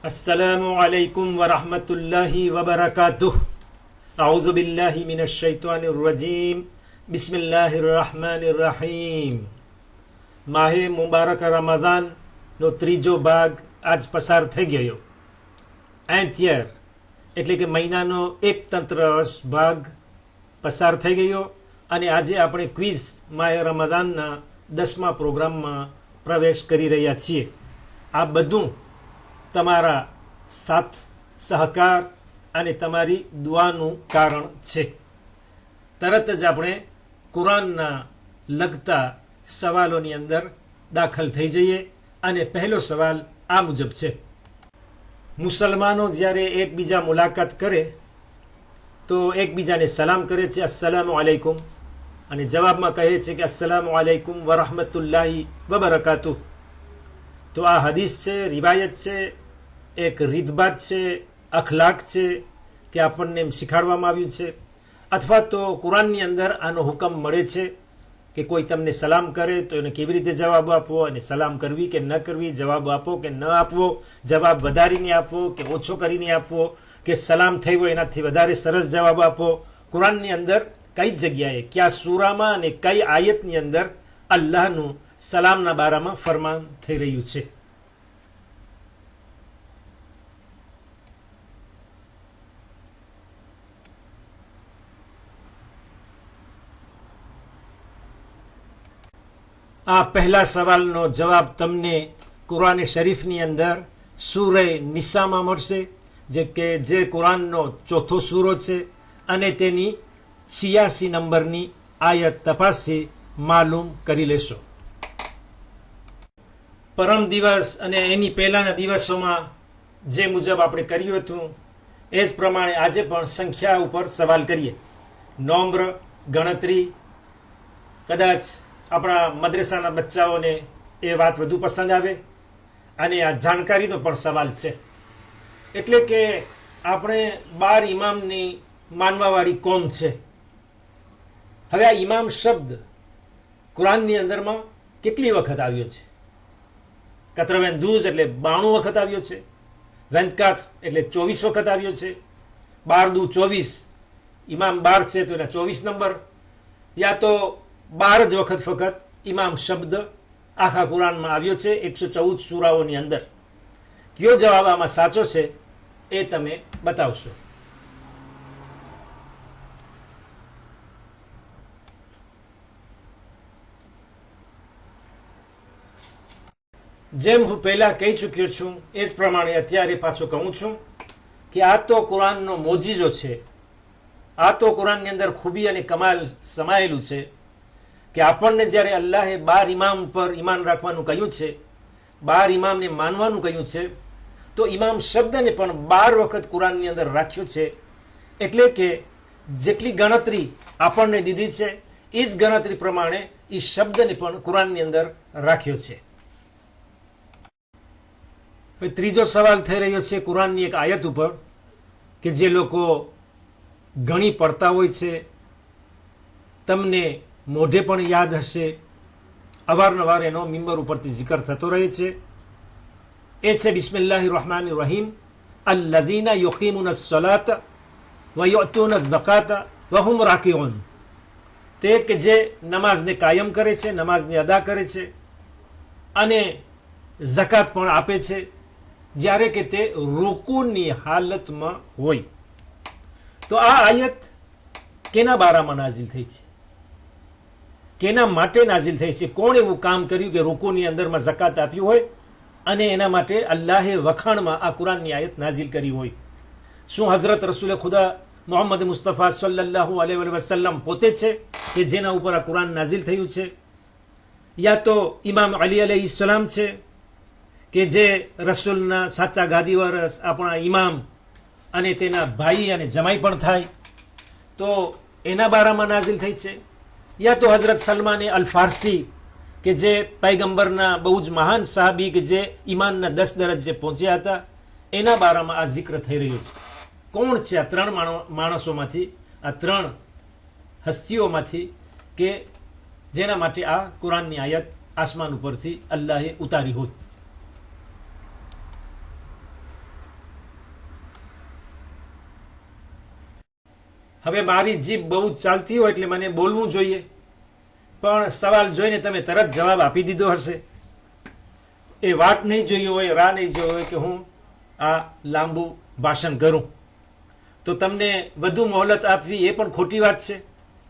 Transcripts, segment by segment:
अस्सलामुअलैकुम वरहमतुल्लाहि वबरकातुह। अऊज़ु बिल्लाहि मिनश शैतानिर रजीम। बिस्मिल्लाहिर रहमानिर रहीम। માહે મુબારક રમઝાનનો ત્રીજો ભાગ આજ પસાર થઈ ગયો. એન્થિયર એટલે કે મહિનાનો એક તંત્રશ ભાગ પસાર થઈ ગયો અને આજે આપણે ક્વિઝ માહે રમઝાનના 10મા પ્રોગ્રામમાં પ્રવેશ કરી રહ્યા છીએ. આ બધું તમારા સાથ સહકાર અને તમારી દુઆનું કારણ છે. તરત જ આપણે કુરાનના લગતા સવાલોની અંદર દાખલ થઈ જઈએ અને પહેલો સવાલ આ મુજબ છે. મુસલમાનો જ્યારે એકબીજા મુલાકાત કરે તો એકબીજાને સલામ કરે છે, અસ્સલામુ અલૈકુમ, અને જવાબમાં કહે છે કે અસ્સલામુ અલૈકુમ વરહમતુલ્લાહિ વબરકાતુહ. તો આ હદીસ છે, રિવાયત છે, એક રીતભાત છે, અખલાક છે કે આપણને એમ શીખવાડવામાં આવ્યું છે, અથવા તો કુરાનની અંદર આનો હુકમ મળે છે કે કોઈ તમને સલામ કરે તો એને કેવી રીતે જવાબ આપવો, અને સલામ કરવી કે ન કરવી, જવાબ આપવો કે ન આપવો, જવાબ વધારીને આપવો કે ઓછો કરીને આપવો, કે સલામ થઈ હોય એનાથી વધારે સરસ જવાબ આપવો. કુરાનની અંદર કઈ જગ્યાએ, કયા સૂરામાં અને કઈ આયતની અંદર અલ્લાહનું સલામના બારામાં ફરમાન થઈ રહ્યું છે? આ પહેલા સવાલનો જવાબ તમને કુરાન શરીફની અંદર સૂરે નિસામાં મળશે, જે કુરાનનો ચોથો સૂરો છે અને તેની 86 નંબરની આયત તપાસી માલુમ કરી લેશો. પરમ દિવસ અને એની પહેલાના દિવસોમાં જે મુજબ આપણે કર્યું હતું એ જ પ્રમાણે આજે પણ સંખ્યા ઉપર સવાલ કરીએ. નોમ્બર, ગણતરી. કદાચ આપણા મદ્રેસાના બચ્ચાઓને એ વાત વધુ પસંદ આવે અને આ જાણકારીનો પણ સવાલ છે. એટલે કે આપણે 12 ઇમામની માનવાવાળી કોમ છે. હવે આ ઇમામ શબ્દ કુરાનની અંદરમાં કેટલી વખત આવ્યો છે? 92 એટલે 92 વખત આવ્યો છે. 24 એટલે 24 વખત આવ્યો છે. 12 દુ 24, ઇમામ 12 છે તો એના 24 નંબર, યા તો 12 જ વખત ફક્ત ઇમામ શબ્દ આખા કુરાનમાં આવ્યો છે 114 સૂરાઓની અંદર. કયો જવાબ આમાં સાચો છે એ તમે બતાવશો. જેમ હું પહેલા કહી ચૂક્યો છું એ જ પ્રમાણે અત્યારે પાછો કહું છું કે આ તો કુરાનનો મોજીજો છે. આ તો કુરાનની અંદર ખૂબી અને કમાલ સમાયેલું છે કે આપણને જ્યારે અલ્લાહે 12 ઇમામ પર ઈમાન રાખવાનું કહ્યું છે, 12 ઇમામને માનવાનું કહ્યું છે, તો ઇમામ શબ્દને પણ 12 વખત કુરાનની અંદર રાખ્યો છે. એટલે કે જેટલી ગણતરી આપણને દીધી છે એ જ ગણતરી પ્રમાણે એ શબ્દને પણ કુરાનની અંદર રાખ્યો છે. હવે ત્રીજો સવાલ થઈ રહ્યો છે કુરાનની એક આયત ઉપર કે જે લોકો ઘણી પડતા હોય છે, તમને મોઢે પણ યાદ હશે, અવારનવાર એનો મિંબર ઉપરથી જિકર થતો રહે છે. એ છે બિસ્મિલ્લાહિર રહમાનિર રહીમ. અલ્લઝીના યુકીમુનસ સલાતા વ યુઅતુનઝ ઝકાતા વ હુમ રાકિઉન. તે કે જે નમાઝને કાયમ કરે છે, નમાઝને અદા કરે છે અને ઝકાત પણ આપે છે જ્યારે કે તે રૂકૂની હાલતમાં હોય. તો આ આયત કેના બારામાં નાઝિલ થઈ છે? કેના માટે નાઝિલ થઈ છે? કોણ એવું કામ કર્યું કે રૂકુની અંદરમાં ઝકાત આપ્યું હોય અને એના માટે અલ્લાહે વખાણમાં આ કુરાનની આયત નાઝિલ કરી હોય? શું હઝરત રસૂલ ખુદા મોહમ્મદ મુસ્તફા સલ્લલ્લાહુ અલૈહિ વસલ્લમ પોતે છે કે જેના ઉપર આ કુરાન નાઝિલ થયું છે? યા તો ઇમામ અલી અલૈહિસ્સલામ છે કે જે રસૂલના સાચા ગાદી વારસ આપણા ઇમામ અને તેના ભાઈ અને જમાઈ પણ થાય, તો એના બારામાં નાઝિલ થઈ છે? યા તો હઝરત સલમાન અલ ફારસી કે જે પૈગંબરના બહુ જ મહાન સાહાબી કે જે ઈમાનના 10 દરજ્જે પહોંચ્યા હતા, એના બારામાં આ જિક્ર થઈ રહ્યો છે? કોણ છે આ 3 માણસોમાંથી, આ 3 હસ્તીઓમાંથી કે જેના માટે આ કુરાનની આયત આસમાન ઉપરથી અલ્લાહે ઉતારી હોય? હવે મારી જીભ બહુ જ ચાલતી હોય એટલે મને બોલવું જોઈએ, પણ સવાલ જોઈને તમે તરત જવાબ આપી દીધો હશે. એ વાત નહીં જોઈ હોય, રાહ નહીં જોઈ હોય કે હું આ લાંબુ ભાષણ કરું, તો તમને વધુ મોહલત આપવી એ પણ ખોટી વાત છે,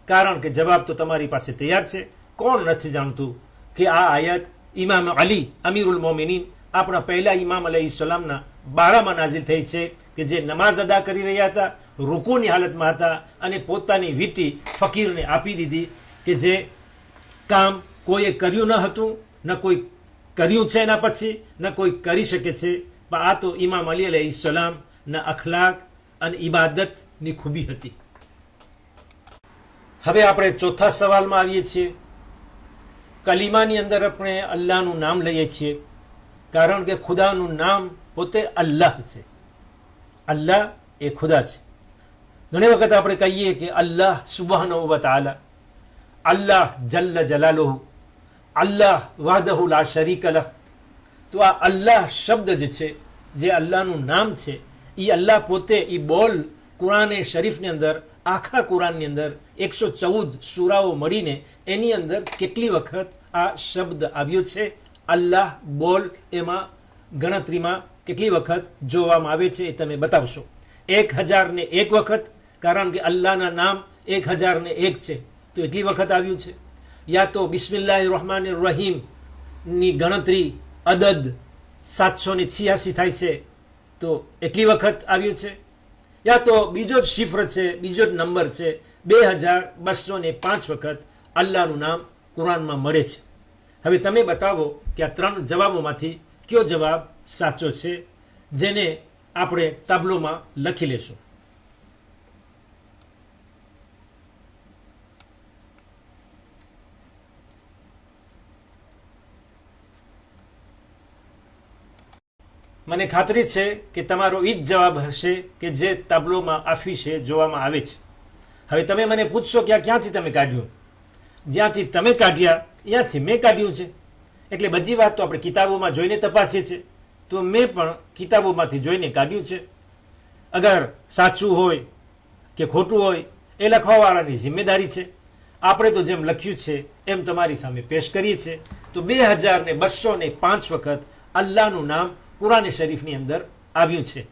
કારણ કે જવાબ તો તમારી પાસે તૈયાર છે. કોણ નથી જાણતું કે આ આયત ઇમામ અલી અમીરુલ મોમિનીન, આપણા પહેલા ઇમામ અલૈહિસ્સલામના બારામાં નાઝિલ થઈ છે, કે જે નમાઝ અદા કરી રહ્યા હતા, રૂકુની હાલતમાં હતા, અને પોતાની વીંટી ફકીરને આપી દીધી, કે જે કામ કોઈએ કર્યું ન હતું, ન કોઈ કર્યું છે એના પછી, ન કોઈ કરી શકે છે. પણ આ તો ઇમામ અલી અલૈહિસ્સલામના અખલાક અને ઇબાદતની ખૂબી હતી. હવે આપણે ચોથા સવાલમાં આવીએ છીએ. કલીમાની અંદર આપણે અલ્લાહનું નામ લઈએ છીએ, કારણ કે ખુદાનું નામ પોતે અલ્લાહ છે. અલ્લાહ એ ખુદા છે. ઘણી વખત આપણે કહીએ કે અલ્લાહ સુબહાનહુ વ તઆલા, અલ્લાહ જલ્લ જલાલુહુ, અલ્લાહ વહદહુ લા શરીક લહ. તો આ અલ્લાહ શબ્દ જે છે, જે અલ્લાહનું નામ છે, એ અલ્લાહ પોતે, એ બોલ કુરાન શરીફની અંદર, આખા કુરાનની અંદર 114 સૂરાઓ મળીને એની અંદર કેટલી વખત આ શબ્દ આવ્યો છે, અલ્લાહ બોલ, એમાં ગણતરીમાં કેટલી વખત જોવામાં આવે છે એ તમે બતાવશો. 1001 વખત, કારણ કે અલ્લાહના નામ 1001 છે, તો એટલી વખત આવ્યું છે. યા તો બિસ્મિલ્લાહિર રહમાનિર રહીમ ની ગણતરી અદદ 786 થાય છે, તો એટલી વખત આવ્યું છે. યા તો બીજો જ શિફ્ર છે, બીજો જ નંબર છે, 2205 વખત અલ્લાહનું નામ કુરાનમાં મળે છે. હવે તમે બતાવો કે આ 3 જવાબોમાંથી કયો જવાબ સાચો છે, જેને આપણે તાબલોમાં લખી લેશું. મને ખાતરી છે કે તમારો એ જ જવાબ હશે કે જે તાબલોમાં આફિશે જોવામાં આવે છે. હવે તમે મને પૂછશો કે આ ક્યાંથી તમે કાઢ્યું? જ્યાંથી તમે કાઢ્યા ત્યાંથી મેં કાઢ્યું છે. એટલે બધી વાત તો આપણે કિતાબોમાં જોઈને તપાસીએ છીએ, તો મેં પણ કિતાબોમાંથી જોઈને કાઢ્યું છે. અગર સાચું હોય કે ખોટું હોય એ લખવાવાળાની જિમ્મેદારી છે. આપણે તો જેમ લખ્યું છે એમ તમારી સામે પેશ કરીએ છીએ. તો 2205 વખત અલ્લાહનું નામ કુરાન શરીફની અંદર આવ્યું છે.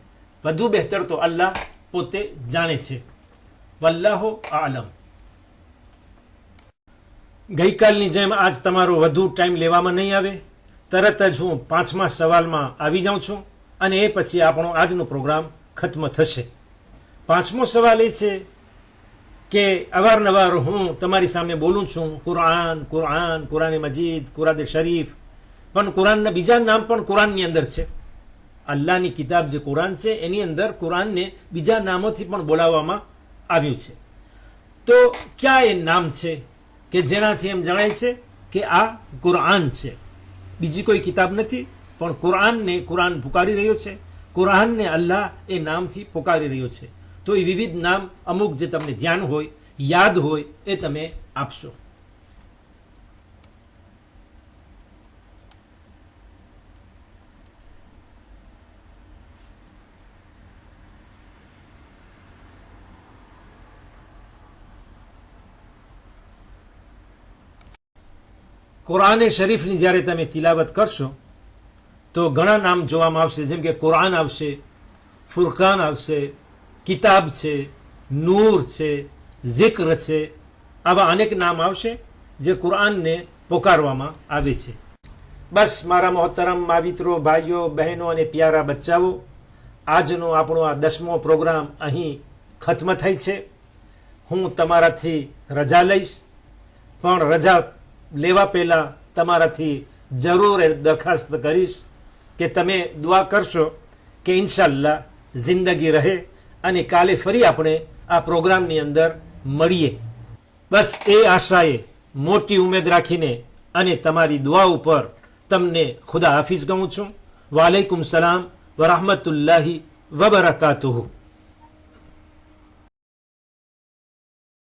વધુ બહેતર તો અલ્લાહ પોતે જાણે છે. વલ્લાહુ આલમ. ગઈકાલની જેમ આજ તમારો વધુ ટાઈમ લેવામાં નહીં આવે. તરત જ હું 5મા સવાલમાં આવી જાઉં છું, અને એ પછી આપણો આજનો પ્રોગ્રામ ખત્મ થશે. 5મો સવાલ એ છે કે અવારનવાર હું તમારી સામે બોલું છું કુરાન, કુરાન, કુરાન મજીદ, કુરાન શરીફ, પણ કુરાનના બીજા નામ પણ કુરાનની અંદર છે. અલ્લાહની કિતાબ જે કુરાન છે એની અંદર કુરાનને બીજા નામોથી પણ બોલાવવામાં આવ્યું છે. તો ક્યાં એ નામ છે કે જેનાથી એમ જણાય છે કે આ કુરાન છે? બીજી કોઈ કિતાબ નથી, પણ કુરાનને કુરાન પુકારી રહ્યો છે, કુરાનને અલ્લાહ એ નામથી પુકારી રહ્યો છે. તો એ વિવિધ નામ અમુક જે તમને ધ્યાન હોય, યાદ હોય, એ તમે આપશો. કુરાન શરીફની જ્યારે તમે તિલાવત કરશો તો ઘણા નામ જોવામાં આવશે, જેમ કે કુરાન આવશે, ફુરકાન આવશે, કિતાબ છે, નૂર છે, ઝિક્ર છે. આવા અનેક નામ આવશે જે કુરાનને પોકારવામાં આવે છે. બસ મારા મોહતરમ માવિત્રો, ભાઈઓ, બહેનો અને પ્યારા બચ્ચાઓ, આજનો આપણો આ 10મો પ્રોગ્રામ અહીં ખત્મ થાય છે. હું તમારાથી રજા લઈશ, પણ રજા લેવા પહેલા તમારાથી જરૂર દરખાસ્ત કરીશ કે તમે દુઆ કરશો કે ઇન્શાઅલ્લાહ જિંદગી રહે અને કાલે ફરી આપણે આ પ્રોગ્રામની અંદર મળીએ. બસ એ આશાએ, મોટી ઉમેદ રાખીને અને તમારી દુઆ ઉપર તમને ખુદા હાફિઝ કહું છું. વાલેકુમ સલામ વરહમતુલ્લાહિ વબરકાતુહુ.